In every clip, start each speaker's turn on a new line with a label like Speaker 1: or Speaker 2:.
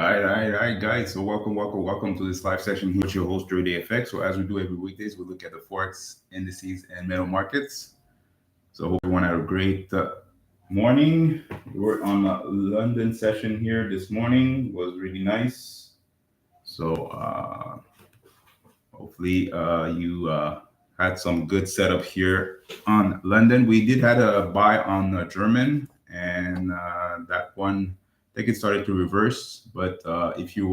Speaker 1: All right, guys. So welcome to this live session here with your host, Joe DFX. So as we do every weekdays, we look at the Forex indices and metal markets. So hope everyone had a great morning. We're on a London session here this morning. It was really nice. So hopefully you had some good setup here on London. We did had a buy on German, and that one I think it started to reverse. But if you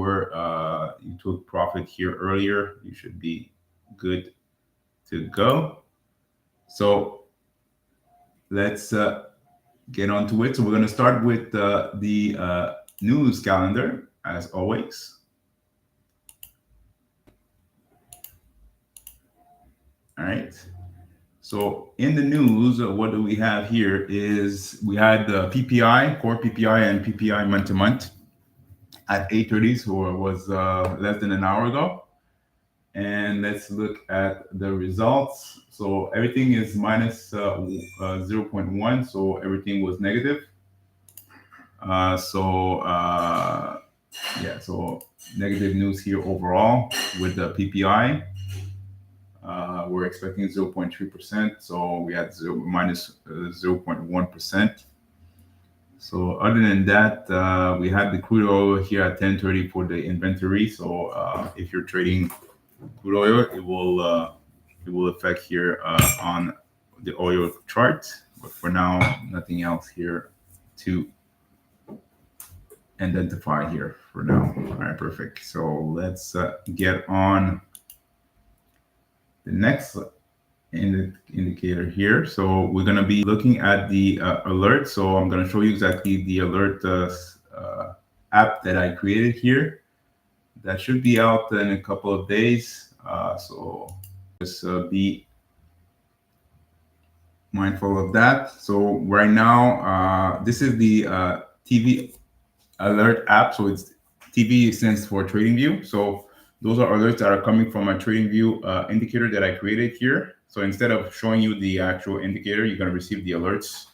Speaker 1: took profit here earlier, you should be good to go. So let's get on to it. So we're going to start with the news calendar as always. All right. So in the news, what do we have here is we had the PPI, core PPI and PPI month to month at 8:30, so it was less than an hour ago. And let's look at the results. So everything is minus 0.1, so everything was negative. So negative news here overall with the PPI. We're expecting 0.3%, so we had minus 0.1%. So other than that, we had the crude oil here at 10:30 for the inventory. So if you're trading crude oil, it will affect here on the oil chart. But for now, nothing else here to identify here for now. All right, perfect. So let's get on the next indicator here. So we're going to be looking at the alert. So I'm going to show you exactly the alert app that I created here. That should be out in a couple of days. So just be mindful of that. So right now, this is the TV alert app. So it's TV stands for TradingView. So those are alerts that are coming from a TradingView indicator that I created here. So instead of showing you the actual indicator, you're going to receive the alerts,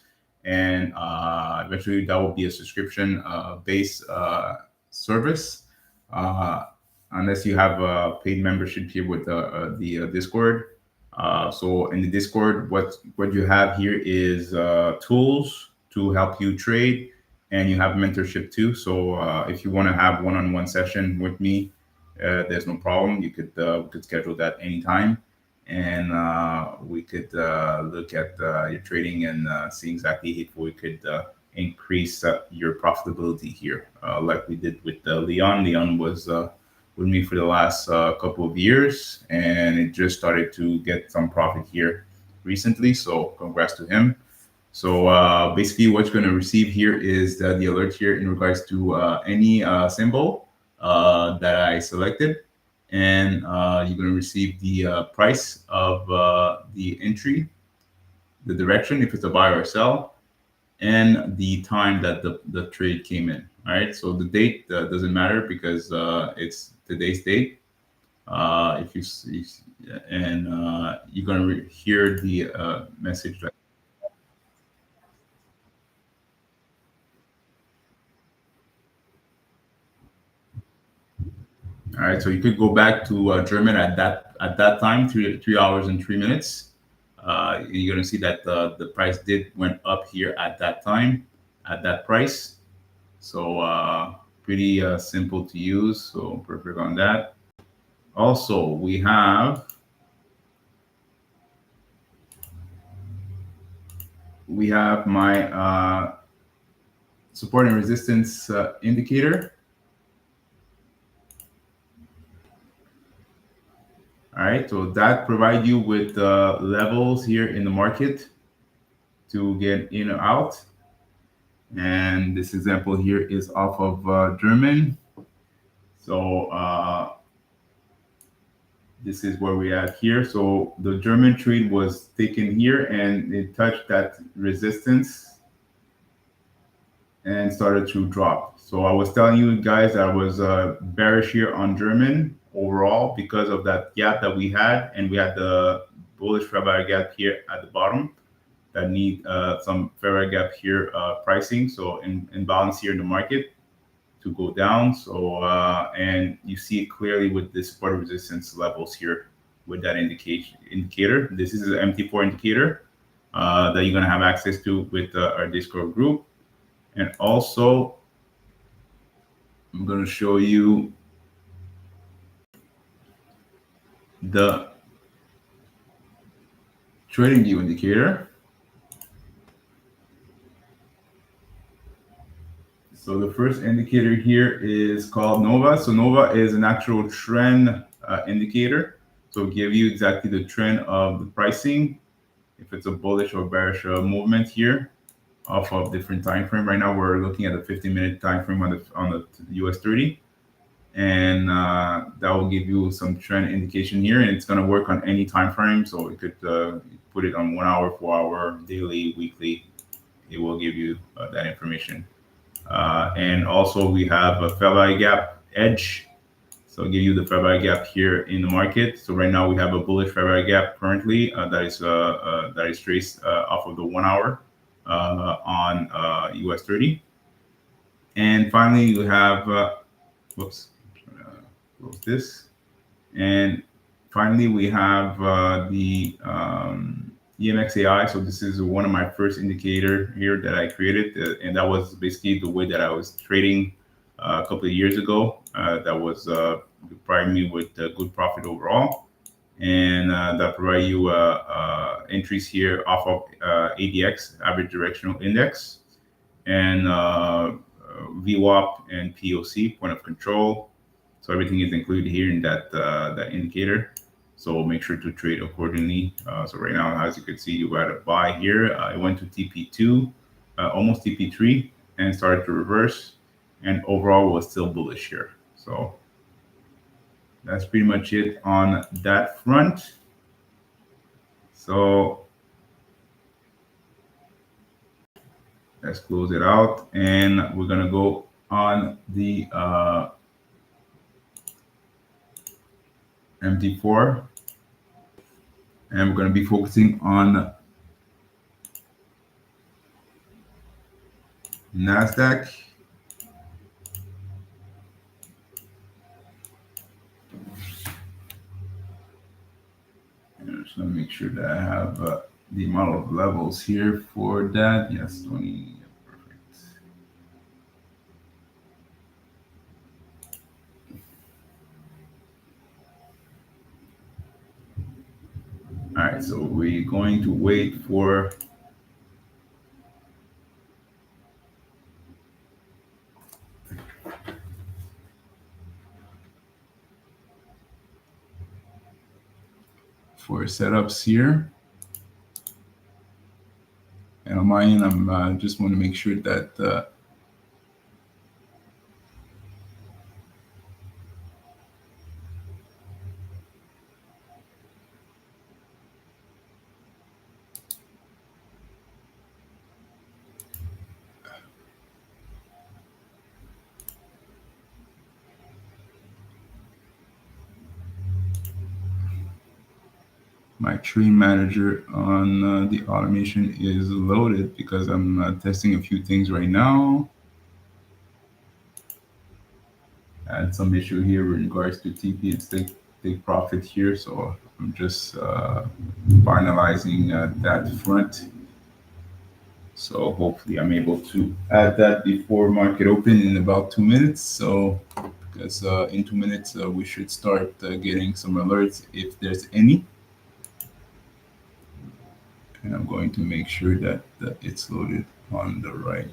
Speaker 1: and eventually that will be a subscription based service, unless you have a paid membership here with the Discord. So in the Discord, what you have here is tools to help you trade, and you have mentorship too. So if you want to have one-on-one session with me, there's no problem. You could we could schedule that anytime, and we could look at your trading and see exactly if we could increase your profitability here, like we did with Leon. Leon was with me for the last couple of years, and it just started to get some profit here recently. So congrats to him. So basically, what you're going to receive here is the alert here in regards to any symbol that I selected, and you're going to receive the price of the entry, the direction, if it's a buy or sell, and the time that the trade came in. All right, so the date doesn't matter because it's today's date. If you see, and you're going to hear the message. All right, so you could go back to German at that time, 3 hours and 3 minutes. You're going to see that the price went up here at that time, at that price. So pretty simple to use. So perfect on that. Also, we have my support and resistance indicator. All right, so that provides you with levels here in the market to get in or out. And this example here is off of German. So this is where we at here. So the German trade was taken here, and it touched that resistance and started to drop. So I was telling you guys I was bearish here on German overall because of that gap that we had, and we had the bullish fair value gap here at the bottom that need some fair value gap here pricing. So in balance here in the market to go down. So and you see it clearly with the support resistance levels here with that indicator. This is an MT4 indicator that you're gonna have access to with our Discord group. And also, I'm gonna show you the trading view indicator. So the first indicator here is called Nova. So Nova is an actual trend indicator. So it'll give you exactly the trend of the pricing, if it's a bullish or bearish movement here off of different time frame. Right now we're looking at a 15-minute time frame on the US30, and that will give you some trend indication here. And it's going to work on any time frame. So you could put it on 1 hour, 4 hour, daily, weekly. It will give you that information. And also we have a fair value gap edge. So I'll give you the fair value gap here in the market. So right now we have a bullish fair value gap currently that is traced off of the 1 hour on US30. And finally you have, whoops, close this. And finally we have the EMXAI. So this is one of my first indicator here that I created, and that was basically the way that I was trading a couple of years ago. That was providing me with good profit overall, and that provide you entries here off of ADX, average directional index, and VWAP and POC, point of control. So everything is included here in that indicator. So make sure to trade accordingly. So right now, as you can see, you got a buy here. It went to TP2, almost TP3, and started to reverse. And overall was still bullish here. So that's pretty much it on that front. So let's close it out. And we're going to go on the MT4. And we're going to be focusing on NASDAQ. And just want to make sure that I have the amount of levels here for that. Yes, 20. Perfect. All right, so we're going to wait for setups here. And on my end, I'm just want to make sure that my trade manager on the automation is loaded because I'm testing a few things right now. I had some issue here with regards to TP and take profit here, so I'm just finalizing that front. So hopefully I'm able to add that before market open in about 2 minutes. So because in 2 minutes we should start getting some alerts if there's any. And I'm going to make sure that it's loaded on the right.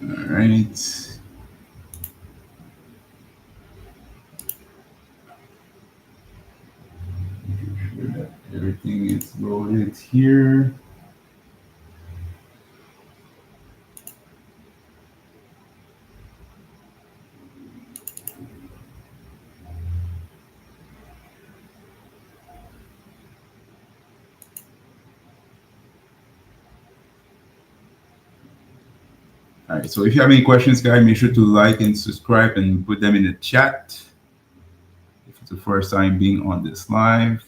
Speaker 1: All right. here. All right, so if you have any questions, guys, make sure to like and subscribe and put them in the chat. If it's the first time being on this live.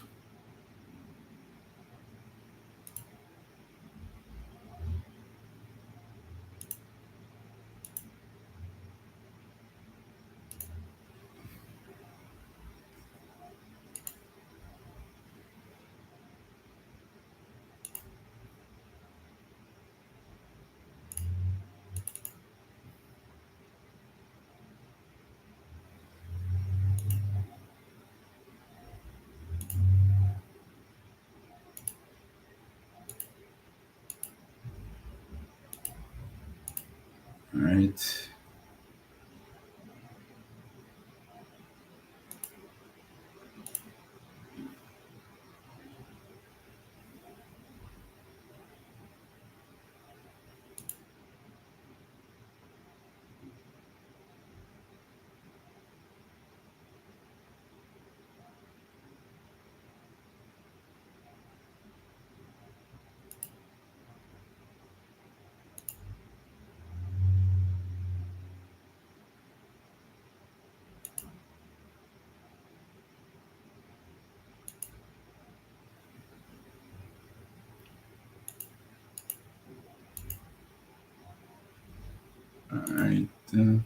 Speaker 1: All right. All right. And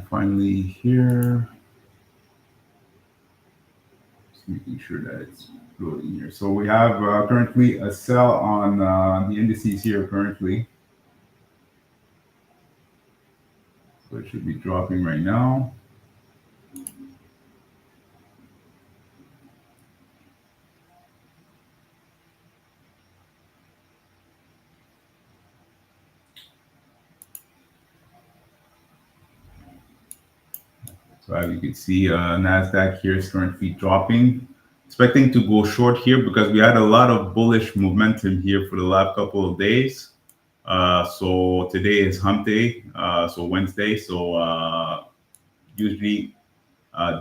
Speaker 1: finally here, just making sure that it's loading here. So we have currently a sell on the indices here currently. So it should be dropping right now. So as you can see, NASDAQ here is currently dropping. Expecting to go short here because we had a lot of bullish momentum here for the last couple of days. So today is hump day, so Wednesday. So usually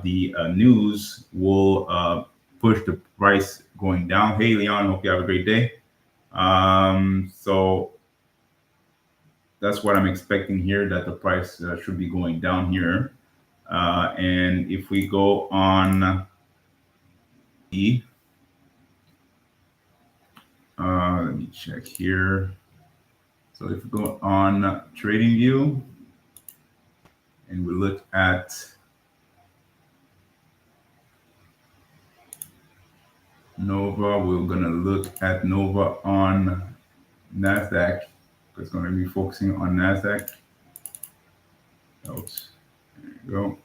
Speaker 1: the news will push the price going down. Hey, Leon, hope you have a great day. So that's what I'm expecting here, that the price should be going down here. And if we go on the, let me check here. So if we go on trading view and we look at Nova, we're gonna look at Nova on NASDAQ. It's gonna be focusing on NASDAQ. Oops, there you go.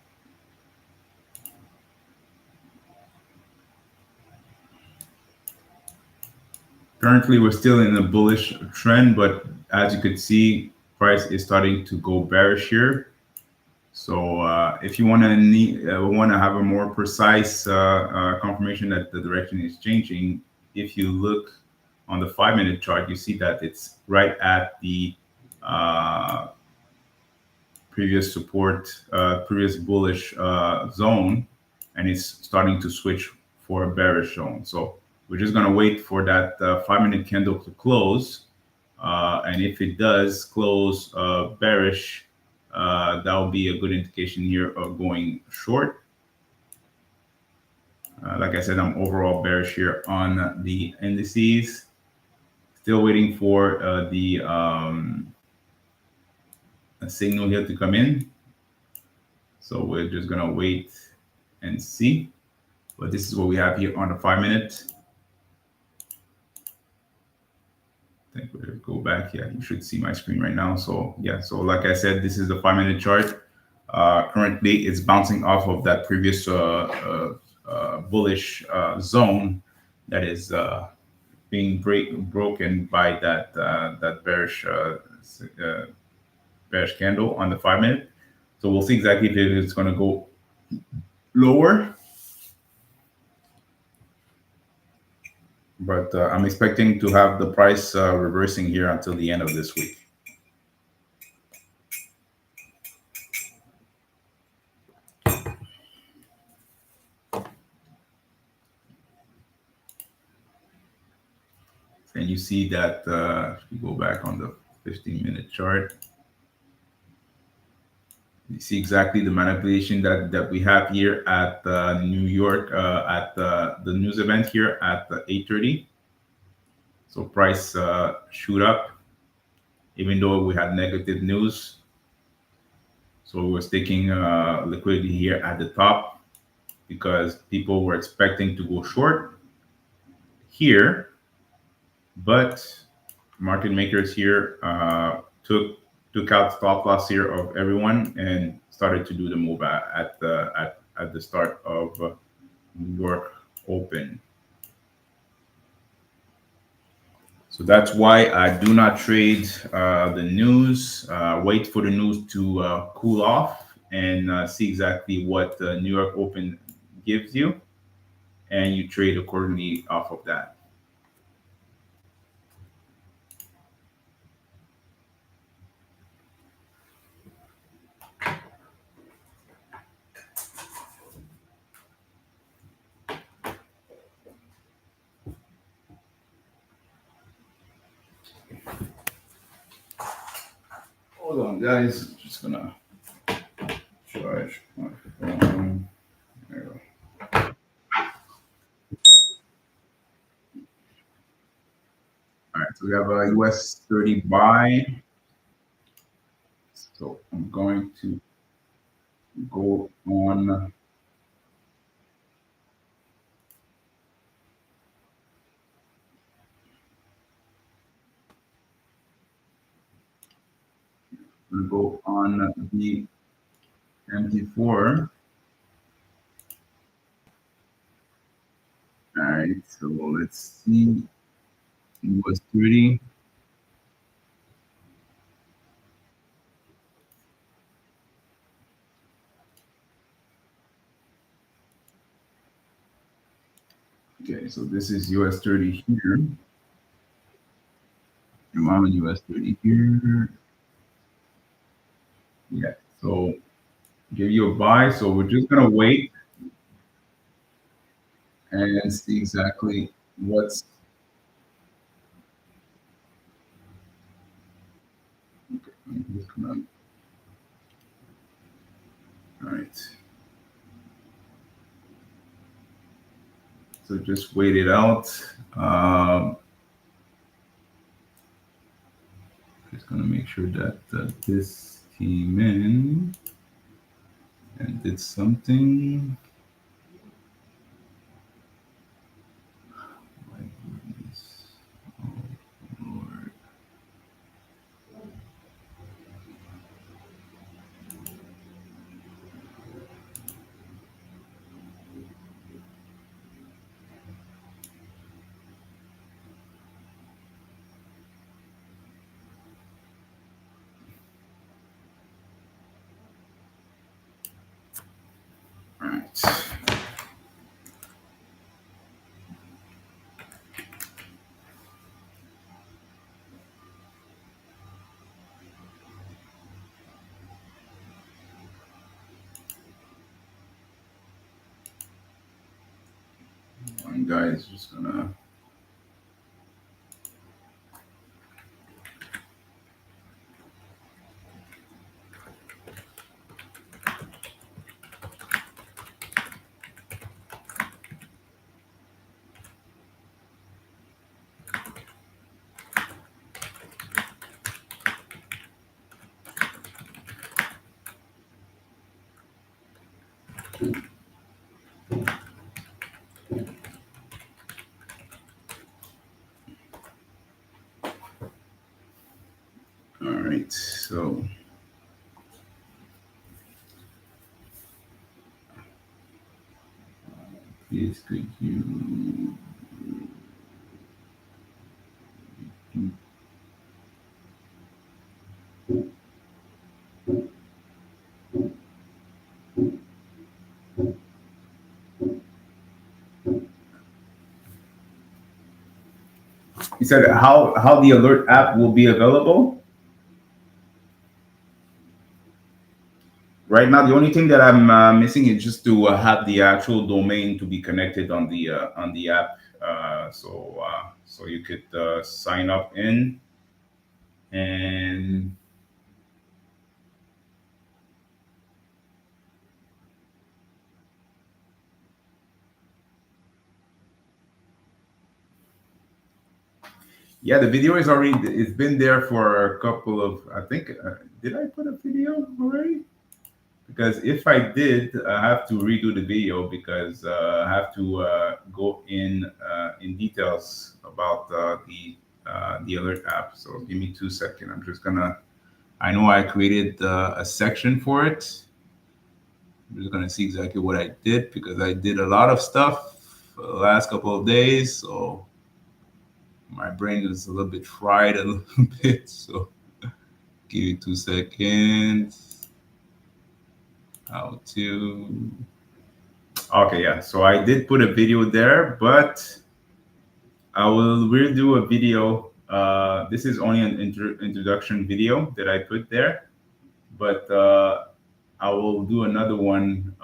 Speaker 1: Currently, we're still in a bullish trend, but as you could see, price is starting to go bearish here. So if you want to have a more precise confirmation that the direction is changing, if you look on the 5-minute chart, you see that it's right at the previous support, previous bullish zone, and it's starting to switch for a bearish zone. So we're just going to wait for that 5-minute candle to close. And if it does close bearish, that will be a good indication here of going short. Like I said, I'm overall bearish here on the indices. Still waiting for the a signal here to come in. So we're just going to wait and see. But this is what we have here on the 5-minute. I think we'll go back. Yeah, you should see my screen right now. So yeah, so like I said, this is the 5-minute chart. Currently, it's bouncing off of that previous bullish zone that is being broken by that that bearish candle on the 5-minute. So we'll see exactly if it's going to go lower but I'm expecting to have the price reversing here until the end of this week. And you see that if you go back on the 15-minute chart, you see exactly the manipulation that we have here at New York at the news event here at 8:30. So price shoot up, even though we had negative news. So we were taking liquidity here at the top because people were expecting to go short here, but market makers here took out stop loss here of everyone and started to do the move at the start of New York Open. So that's why I do not trade the news. Wait for the news to cool off and see exactly what the New York Open gives you, and you trade accordingly off of that. Hold on, guys. Just gonna charge my phone. There we go. All right, so we have a US30 buy. So I'm going to go on. Go on the MT4. All right, so let's see. US30. Okay, so this is US30 here. And I'm in US30 here. Yeah, so give you a buy. So we're just gonna wait and see exactly what's. Okay, I'm just gonna. All right. So just wait it out. Just gonna make sure that this came in and did something. My goodness. Oh, Lord. All right. One guy is just gonna. All right. So please could you. said how the alert app will be available. Right now, the only thing that I'm missing is just to have the actual domain to be connected on the app. So you could sign up in, and yeah, the video is already, it's been there for a couple of, I think, did I put a video already? Because if I did, I have to redo the video because I have to go in details about the alert app. So give me 2 seconds. I'm just gonna. I know I created a section for it. I'm just gonna see exactly what I did because I did a lot of stuff for the last couple of days. So my brain is a little bit fried a little bit. So give me 2 seconds. How to. Okay, yeah. So I did put a video there, but I will redo a video. This is only an introduction video that I put there, but I will do another one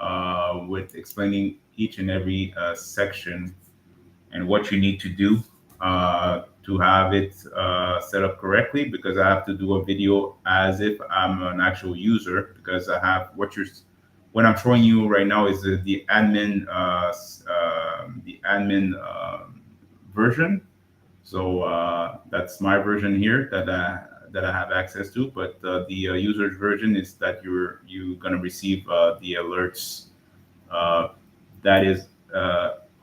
Speaker 1: with explaining each and every section and what you need to do to have it set up correctly. Because I have to do a video as if I'm an actual user. Because I have what I'm showing you right now is the admin version. So that's my version here that I have access to. But the user's version is that you're gonna receive the alerts that is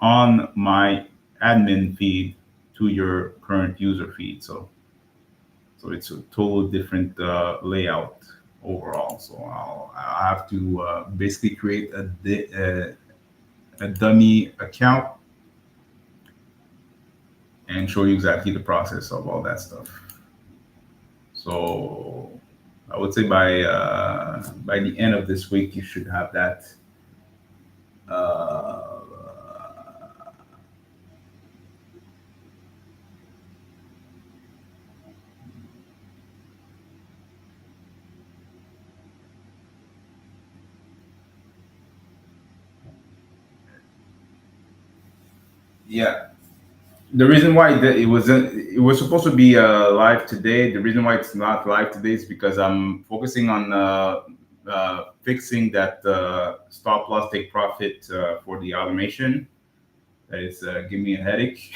Speaker 1: on my admin feed to your current user feed. So it's a total different layout overall. So I'll have to basically create a dummy account and show you exactly the process of all that stuff. So I would say by the end of this week you should have that. Uh, yeah, the reason why it was supposed to be live today. The reason why it's not live today is because I'm focusing on fixing that stop loss take profit for the automation. That is giving me a headache.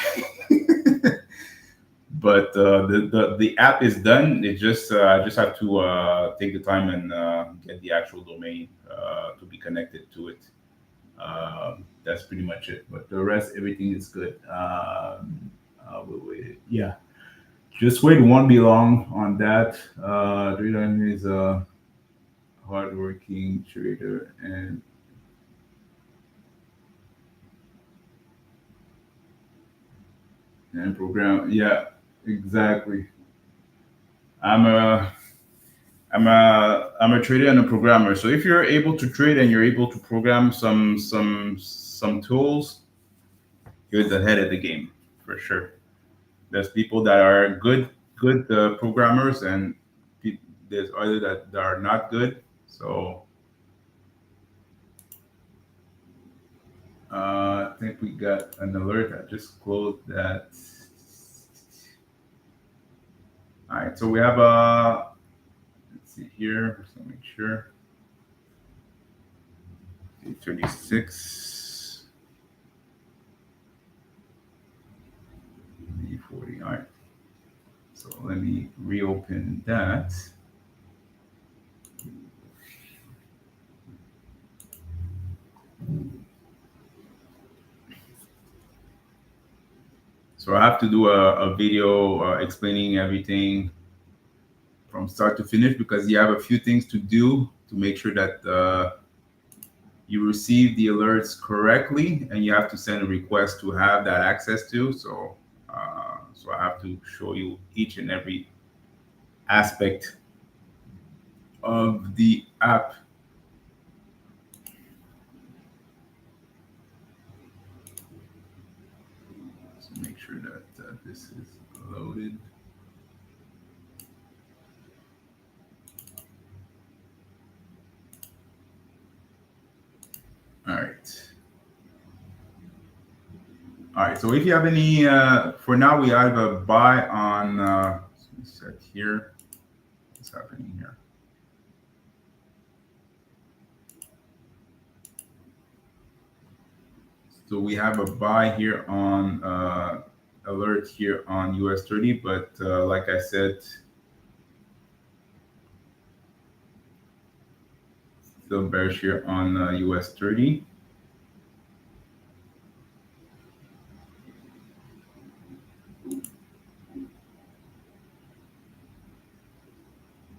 Speaker 1: But the app is done. It just I just have to take the time and get the actual domain to be connected to it. That's pretty much it. But the rest, everything is good. We'll wait. Yeah, just wait. Won't be long on that. Dridan is a hardworking trader and program. Yeah, exactly. I'm a I'm a trader and a programmer. So if you're able to trade and you're able to program some tools, you're the head of the game for sure. There's people that are good programmers, and there's others that are not good. So I think we got an alert. I just closed that. All right, so we have a. Let's see here. Just to make sure. 36. 40. All right. So let me reopen that. So I have to do a video explaining everything from start to finish because you have a few things to do to make sure that you receive the alerts correctly, and you have to send a request to have that access to. So I have to show you each and every aspect of the app. So make sure that this is loaded. All right. All right. So if you have any, for now we have a buy on. Let me check here. What's happening here? So we have a buy here on alert here on US30, but like I said, still bearish here on US30.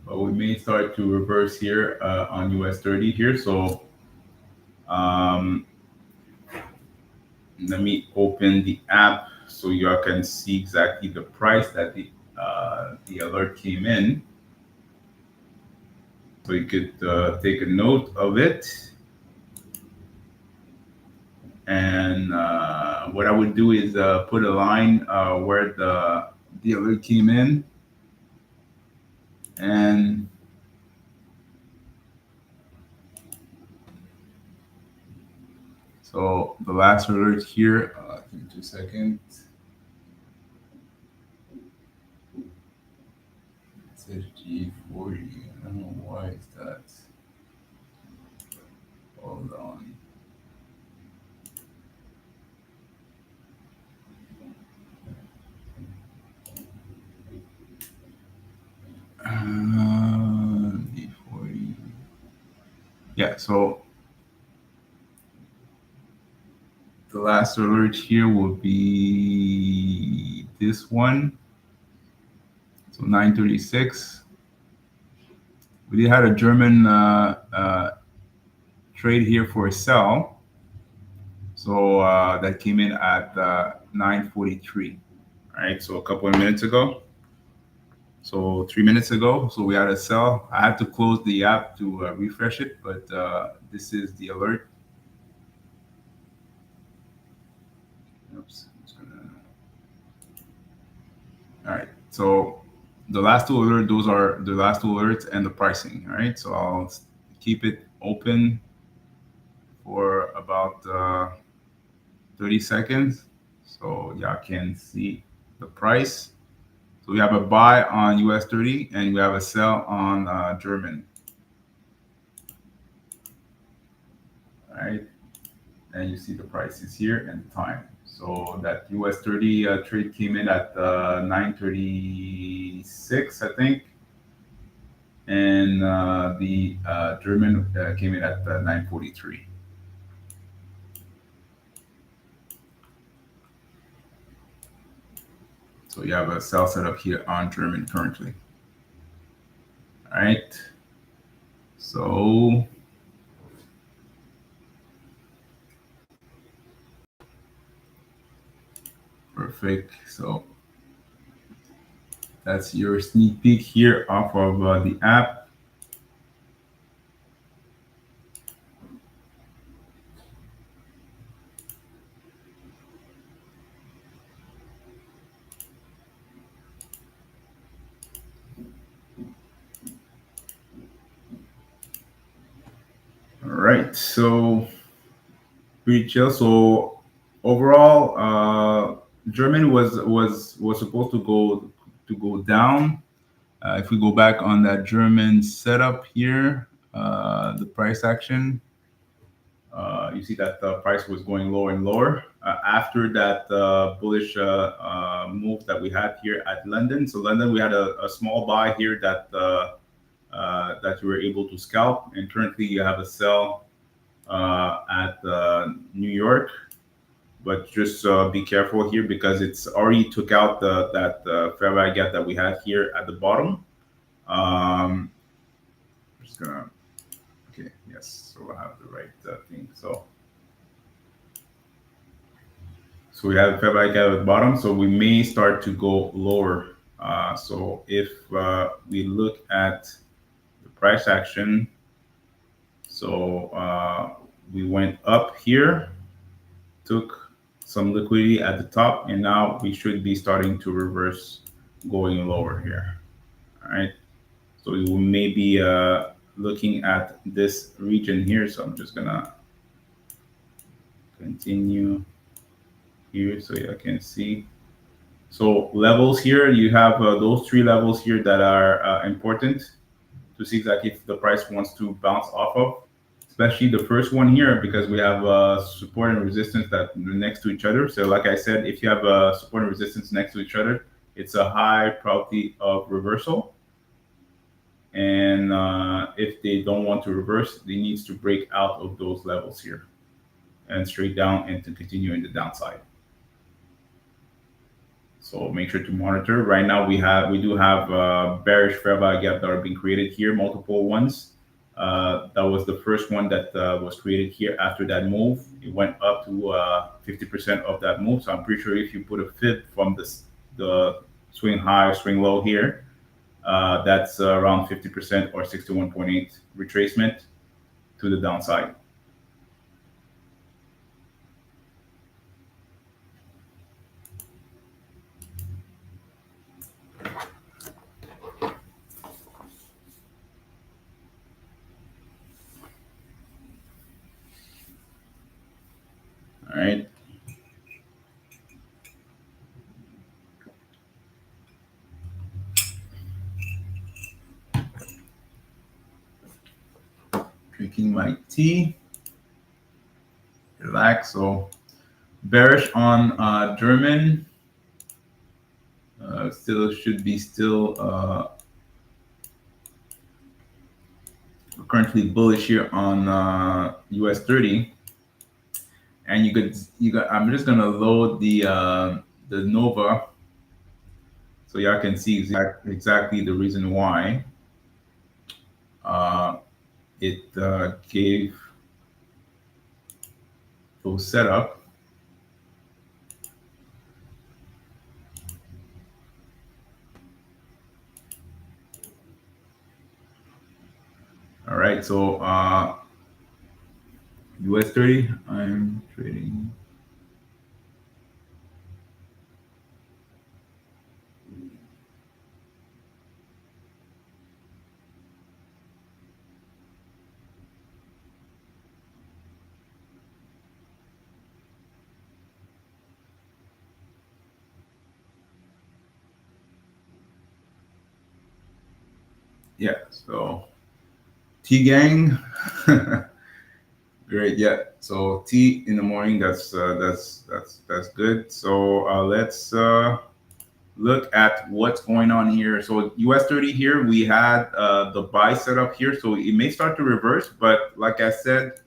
Speaker 1: But we may start to reverse here on US30 here. So let me open the app so you all can see exactly the price that the alert came in. So you could take a note of it. And what I would do is put a line where the alert came in. And so the last alert here, give me 2 seconds. It says GE40. I don't know why is that. Hold on. D40. Yeah, so the last alert here will be this one. So 936. We did have a German trade here for a sell. So that came in at 943. All right, so a couple of minutes ago. So 3 minutes ago, so we had a sell. I had to close the app to refresh it, but this is the alert. Oops. All right. So the last two alerts, those are the last two alerts and the pricing. All right. So I'll keep it open for about 30 seconds, so y'all can see the price. So we have a buy on US30 and we have a sell on German. All right, and you see the prices here and time. So that US30 trade came in at 936, I think, and the German came in at 943. So you have a sell setup here on German currently. All right. So perfect. So that's your sneak peek here off of the app. All right, so pretty chill. So overall, Germany was supposed to go down. If we go back on that German setup here, the price action, you see that the price was going lower and lower after that bullish move that we had here at London. So London, we had a small buy here that you were able to scalp, and currently you have a sell at New York. But just be careful here because it's already took out that fair value gap that we had here at the bottom. Just gonna, okay, yes, so I have the right thing. So we have fair value gap at the bottom, so we may start to go lower. So if we look at the price action, so we went up here, took some liquidity at the top, and now we should be starting to reverse going lower here. All right. So we may be looking at this region here. So I'm just gonna continue here so you can see. So levels here, you have those three levels here that are important to see exactly if the price wants to bounce off of. Especially the first one here, because we have support and resistance that are next to each other. So like I said, if you have support and resistance next to each other, it's a high probability of reversal. And if they don't want to reverse, they needs to break out of those levels here and straight down and to continue in the downside. So make sure to monitor. Right now we do have bearish fair value gap that are being created here, multiple ones. That was the first one that was created here after that move. It went up to 50% of that move. So I'm pretty sure if you put a fib from the swing high or swing low here, that's around 50% or 61.8 retracement to the downside. All right. Drinking my tea. Relax. So bearish on German. Still should be currently bullish here on US30. And you got. I'm just gonna load the Nova so y'all can see exactly the reason why it gave those setup. All right, so US30, I'm trading. Yeah, so T gang. Great, yeah. So tea in the morning. That's good. So let's look at what's going on here. So US30 here, we had the buy setup here, so it may start to reverse. But like I said,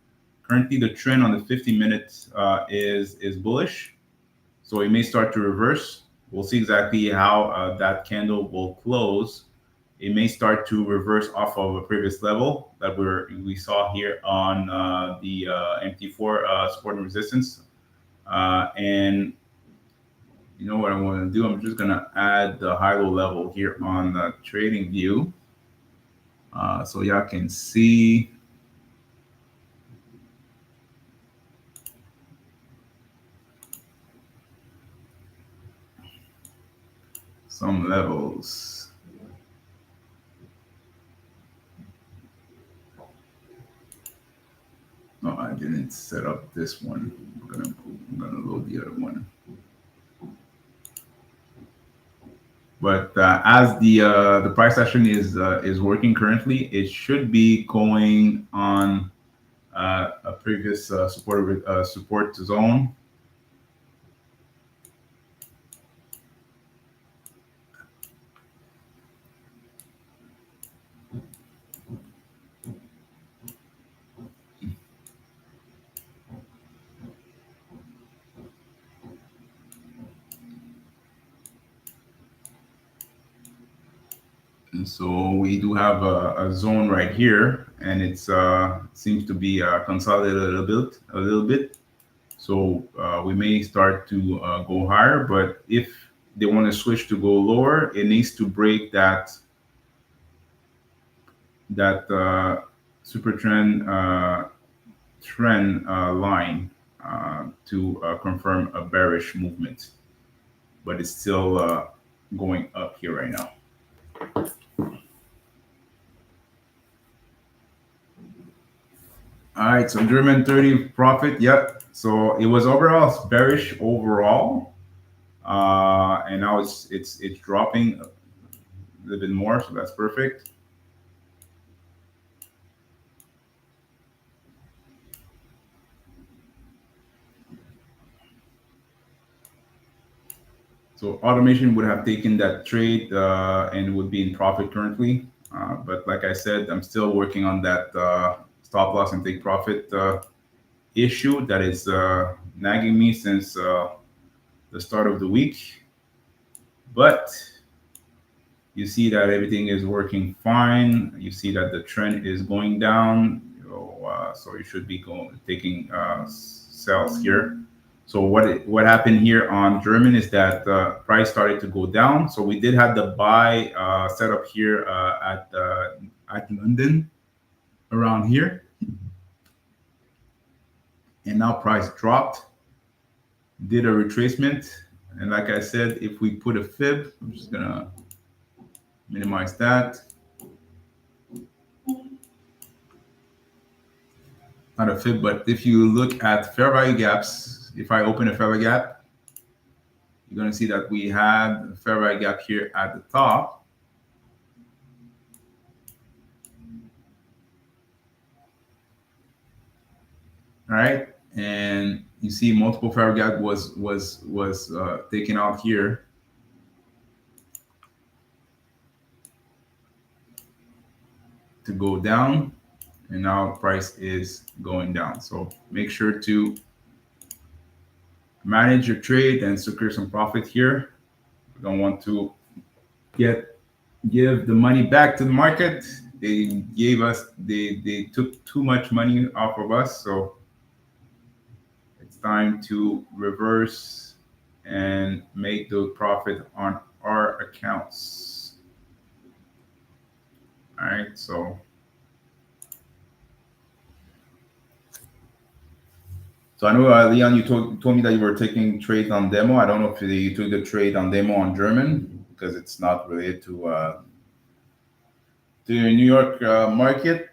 Speaker 1: currently the trend on the 50 minutes is bullish, so it may start to reverse. We'll see exactly how that candle will close. It may start to reverse off of a previous level that we saw here on the MT4 support and resistance. And you know what I want to do? I'm just going to add the high-low level here on the trading view so y'all can see some levels. No, I didn't set up this one. I'm gonna load the other one. But as the price action is working currently, it should be going on a previous support zone. And so we do have a zone right here, and it's seems to be consolidated a little bit. So we may start to go higher, but if they want to switch to go lower, it needs to break that super trend line to confirm a bearish movement, but it's still going up here right now. All right, so German 30 profit. Yep. So it was overall bearish overall, and now it's dropping a little bit more. So that's perfect. So automation would have taken that trade and would be in profit currently. But like I said, I'm still working on that stop loss and take profit issue that is nagging me since the start of the week. But you see that everything is working fine. You see that the trend is going down. So you should be taking sells here. So what happened here on German is that price started to go down. So we did have the buy set up here at London around here, and now price dropped, did a retracement, and like I said, if we put a fib, I'm just gonna minimize that. Not a fib, but if you look at fair value gaps, if I open a fair value gap, you're going to see that we had a fair value gap here at the top. All right, and you see multiple fair value gap was taken out here. To go down, and now price is going down. So make sure to manage your trade and secure some profit here. We don't want to give the money back to the market. They took too much money off of us, so it's time to reverse and make the profit on our accounts. All right, so I know, Leon, you told me that you were taking trade on demo. I don't know if you took the trade on demo on German, because it's not related to the New York market.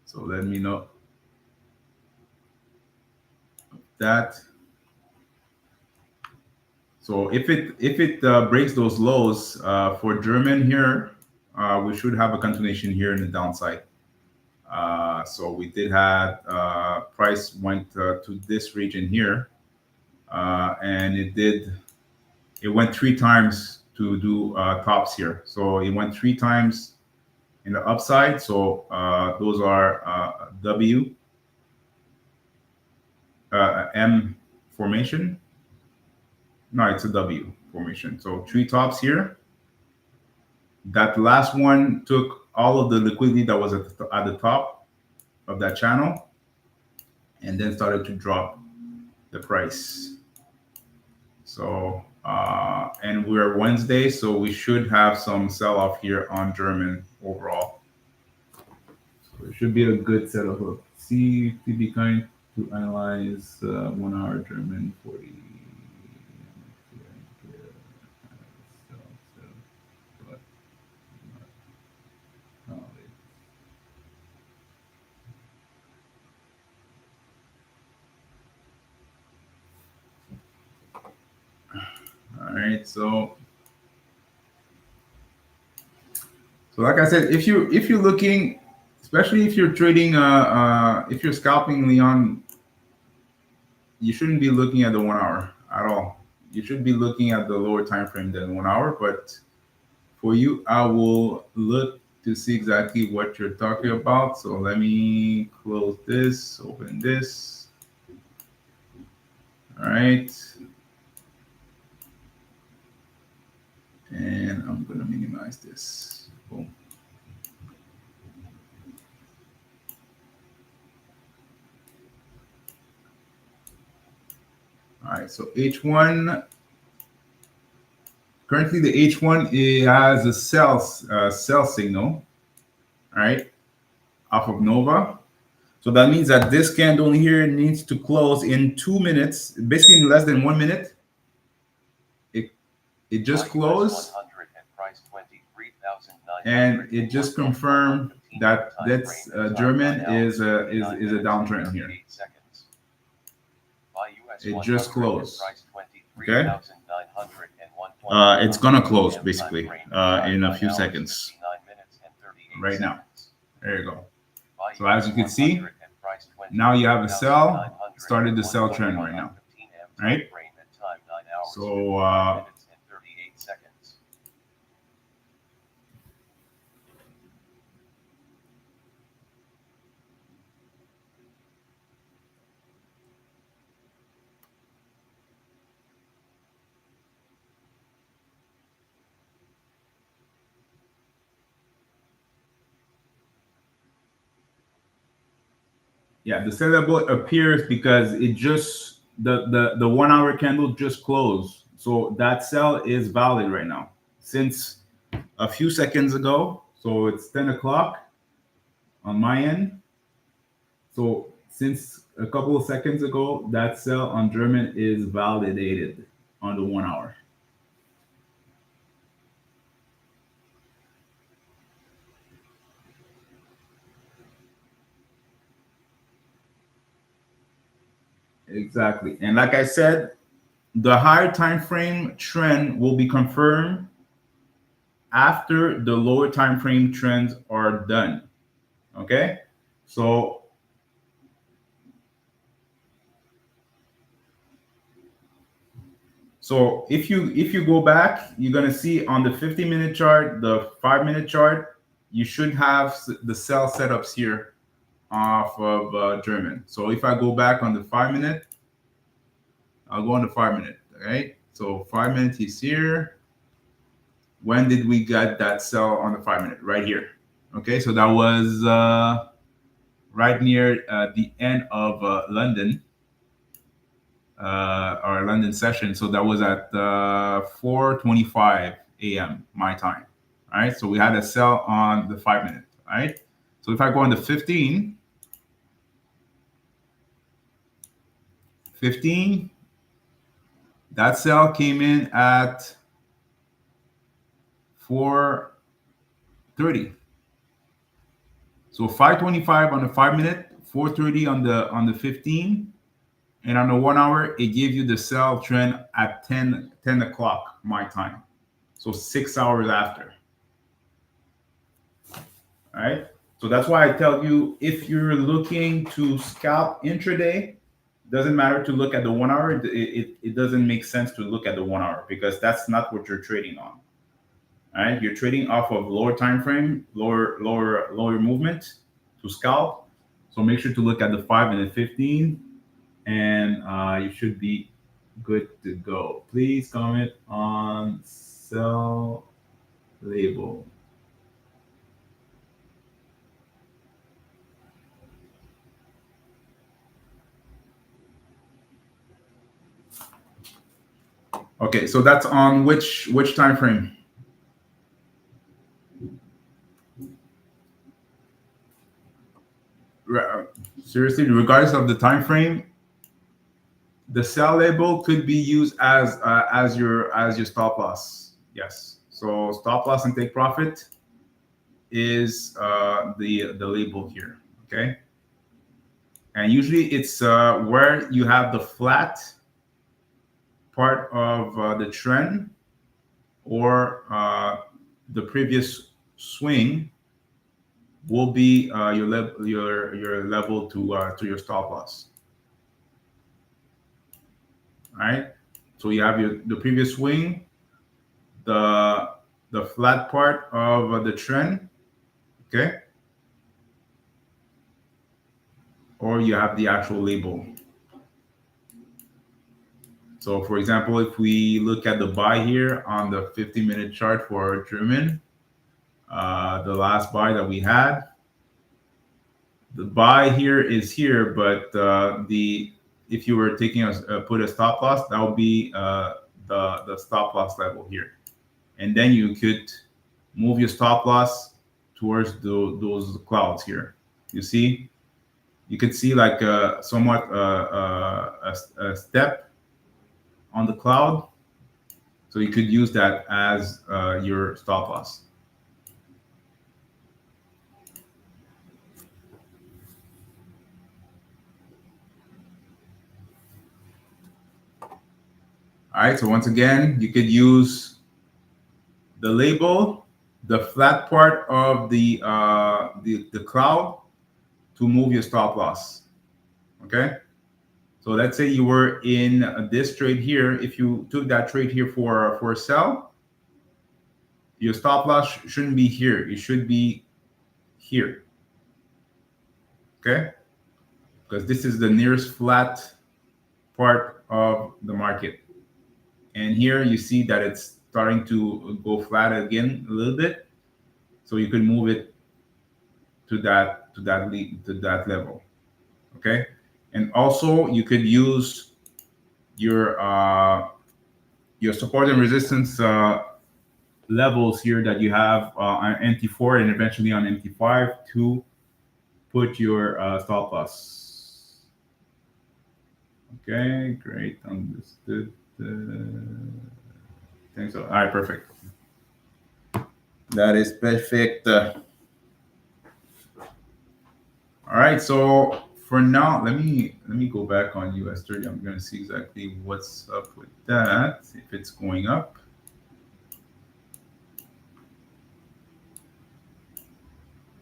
Speaker 1: So let me know that. So if it breaks those lows for German here, we should have a continuation here in the downside. So we did have price went to this region here, and it went 3 times to do tops here. So it went 3 times in the upside. So those are W, M formation. No, it's a W formation. So 3 tops here. That last one took all of the liquidity that was at the top of that channel, and then started to drop the price. So and we're Wednesday, so we should have some sell-off here on German overall. So it should be a good setup. See to be kind to analyze 1 hour German 40. All right, so like I said, if you're looking, especially if you're trading, if you're scalping, Leon, you shouldn't be looking at the 1 hour at all. You should be looking at the lower time frame than 1 hour. But for you, I will look to see exactly what you're talking about. So let me close this, open this. All right. And I'm going to minimize this. Boom. All right, so H1. Currently, the H1 has a sell signal. all right, off of Nova. So that means that this candle here needs to close in 2 minutes, basically in less than 1 minute. It just closed, and it just confirmed that that's German is a downtrend here. It just closed. Okay. It's gonna close basically in a few seconds. Right now. There you go. So as you can see, now you have a sell, started the sell trend right now. Right? So yeah, the sellable appears because it just the 1 hour candle just closed. So that sell is valid right now since a few seconds ago. So it's 10 o'clock on my end. So since a couple of seconds ago, that sell on German is validated on the 1 hour. Exactly. And like I said, the higher time frame trend will be confirmed after the lower time frame trends are done. Okay? So if you go back, you're going to see on the 50-minute chart, the 5-minute chart, you should have the sell setups here off of German. So if I go back on the 5-minute, I'll go on the 5-minute, right? So 5 minutes is here. When did we get that sell on the 5-minute? Right here. Okay, so that was right near the end of London, our London session. So that was at 4:25 a.m. my time. All right, so we had a sell on the 5-minute. All right, so if I go on the 15, that sell came in at 4:30. So 5:25 on the 5-minute, 4:30 on the 15, and on the 1 hour, it gave you the sell trend at 10 o'clock my time. So 6 hours after. All right. So that's why I tell you, if you're looking to scalp intraday, doesn't matter to look at the 1 hour. It doesn't make sense to look at the 1 hour because that's not what you're trading on. All right, you're trading off of lower time frame, lower movement to scalp. So make sure to look at the 5 and the 15, and you should be good to go. Please comment on sell label. Okay, so that's on which time frame? Seriously, regardless of the time frame, the sell label could be used as your stop loss. Yes. So stop loss and take profit is the label here. Okay. And usually it's where you have the flat part of the trend or the previous swing will be your level to your stop loss. All right. So you have the previous swing, the flat part of the trend, okay, or you have the actual label. So for example, if we look at the buy here on the 50-minute chart for German, the last buy that we had, the buy here is here, but if you were taking put a stop loss, that would be the stop loss level here, and then you could move your stop loss towards those clouds here. You see, you could see like somewhat a step on the cloud. So you could use that as your stop loss. All right, so once again, you could use the label, the flat part of the cloud to move your stop loss. Okay, so let's say you were in this trade here. If you took that trade here for a sell, your stop loss shouldn't be here. It should be here. Okay, because this is the nearest flat part of the market. And here you see that it's starting to go flat again a little bit. So you could move it to that level. Okay, and also you could use your support and resistance levels here that you have on MT4 and eventually on MT5 to put your stop loss. Okay, great, understood. Thanks. All right, perfect. That is perfect. All right, so for now, let me go back on US30. I'm going to see exactly what's up with that, if it's going up.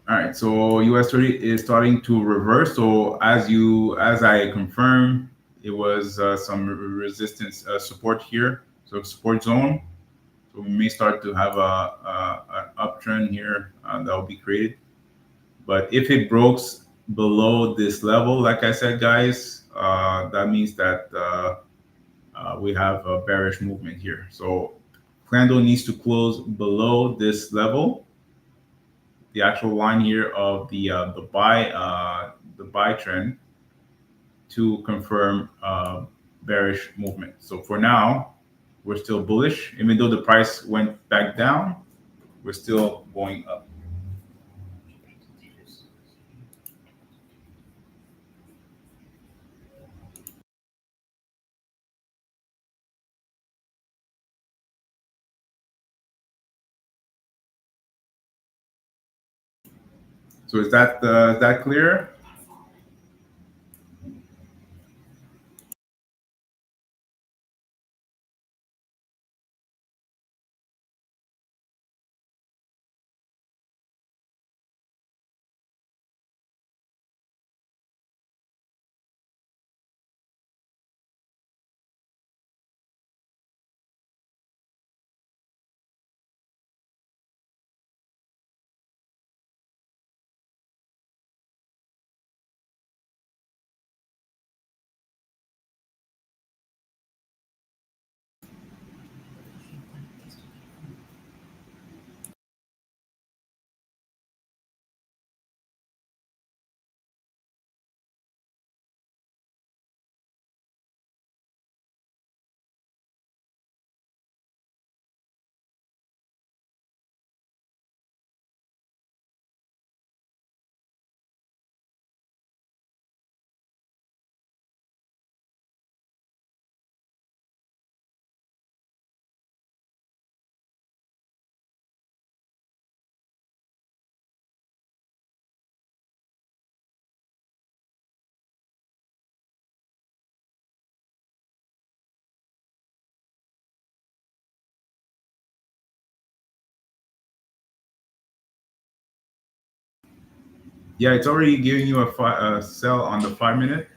Speaker 1: All right, so US30 is starting to reverse. So as I confirmed, it was some resistance support here, so support zone. So we may start to have an uptrend here that will be created. But if it breaks below this level, like I said, guys, that means that we have a bearish movement here. So candle needs to close below this level, the actual line here of the buy trend, to confirm bearish movement. So for now, we're still bullish, even though the price went back down. We're still going up. So is that clear? Yeah, it's already giving you a sell on the 5 minute.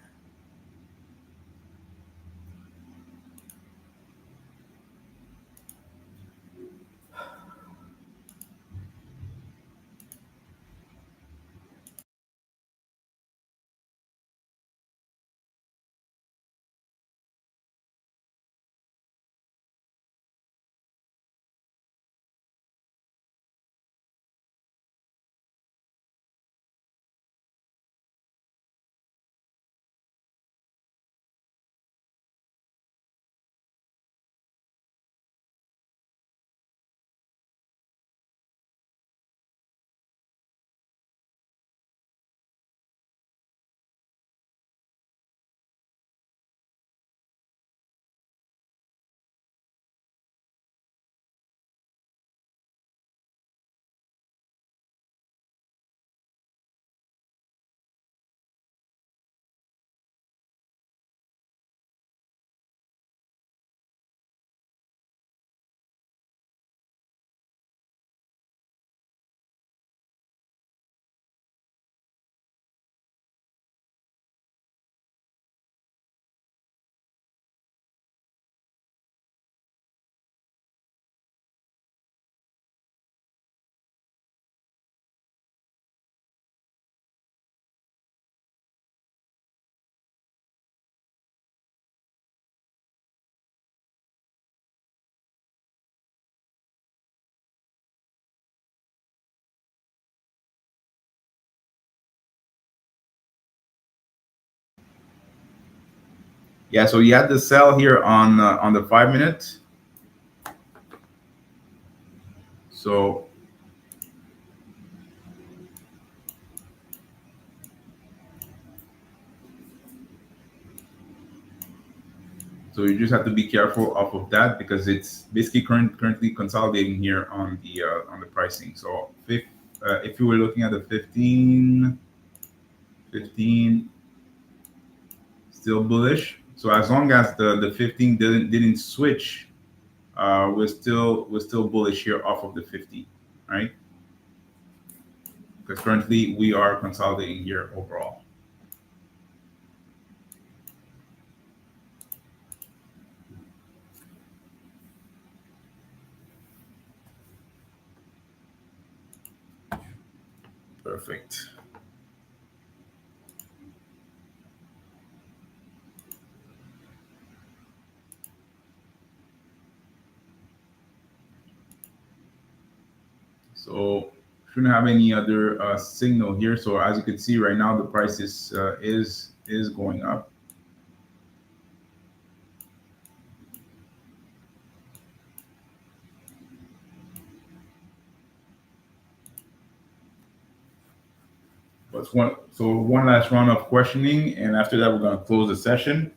Speaker 1: Yeah, so you had the sell here on the 5 minute. So you just have to be careful off of that because it's basically currently consolidating here on the pricing. So if you were looking at the 15, still bullish. So as long as the 15 didn't switch, we're still bullish here off of the 50, right? Because currently we are consolidating here overall. Perfect. So shouldn't have any other signal here. So as you can see right now, the price is going up. But one last round of questioning, and after that we're going to close the session.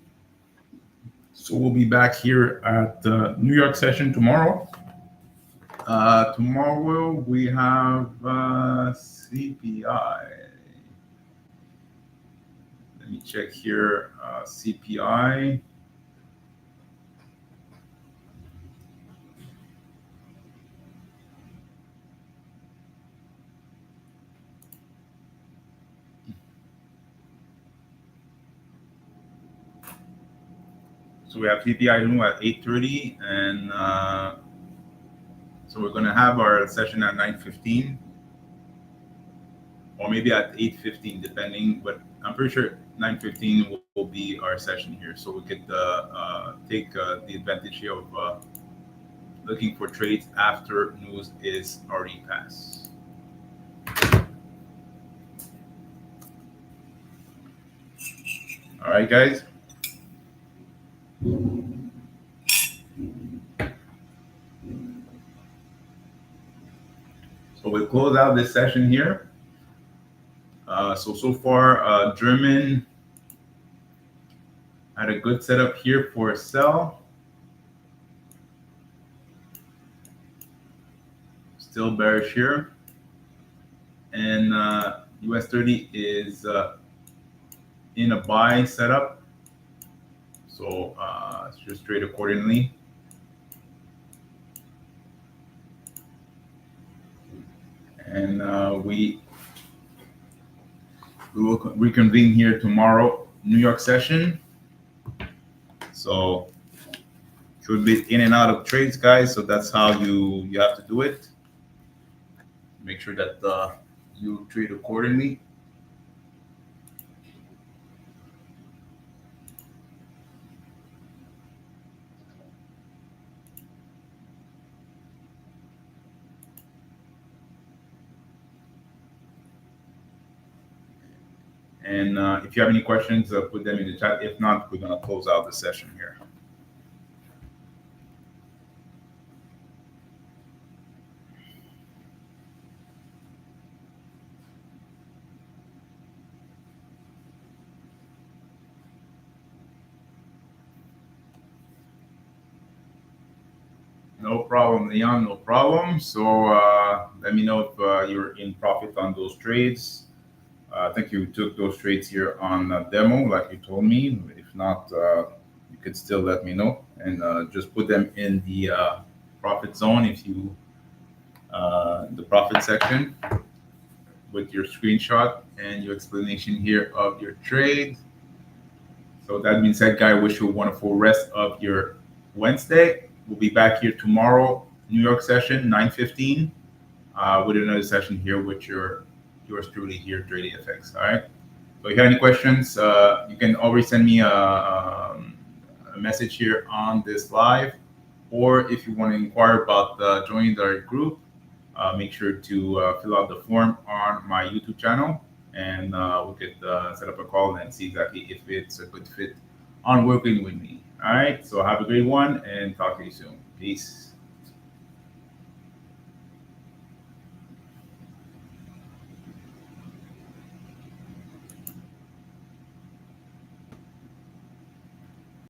Speaker 1: So we'll be back here at the New York session tomorrow. Tomorrow we have CPI. Let me check here. CPI. So we have CPI at 8:30, and so we're going to have our session at 9:15, or maybe at 8:15, depending. But I'm pretty sure 9:15 will be our session here, so we could take the advantage here of looking for trades after news is already passed. All right, guys. So we'll close out this session here. So far, German had a good setup here for a sell. Still bearish here. And US30 is in a buy setup. So just trade accordingly. And we will reconvene here tomorrow, New York session. So should be in and out of trades, guys. So that's how you have to do it. Make sure that you trade accordingly. And if you have any questions, put them in the chat. If not, we're going to close out the session here. No problem, Leon, no problem. So let me know if you're in profit on those trades. I think you took those trades here on demo, like you told me. If not, you could still let me know and just put them in the profit zone if you, the profit section with your screenshot and your explanation here of your trade. So that being said, guys, wish you a wonderful rest of your Wednesday. We'll be back here tomorrow, New York session, 9:15, with another session here with yours truly here, Trading FX. All right. So if you have any questions, you can always send me a message here on this live, or if you want to inquire about joining our group, make sure to fill out the form on my YouTube channel, and we could set up a call and see exactly if it's a good fit on working with me. All right. So have a great one and talk to you soon. Peace.